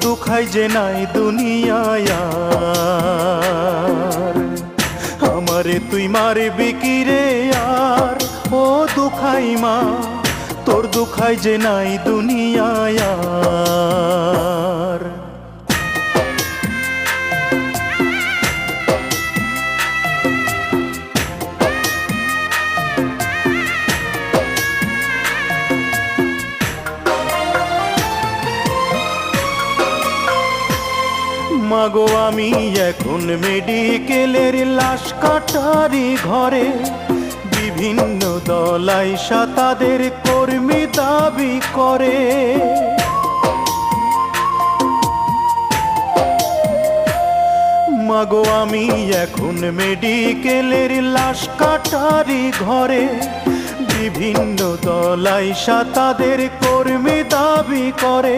দুখাই যে নাই দুনিয়ায় আর। আমারে তুই মারবি কি রে আর, ও দুখাই মা তোর দুখাই যে নাই দুনিয়ায় আর। মাগো আমি এখন মেডিকেলের লাশ কাটারি ঘরে, বিভিন্ন দল আইসা তাদের কর্মী দাবি করে। মাগো আমি এখন মেডিকেলের লাশ কাটারি ঘরে, বিভিন্ন দল আইসা তাদের কর্মী দাবি করে।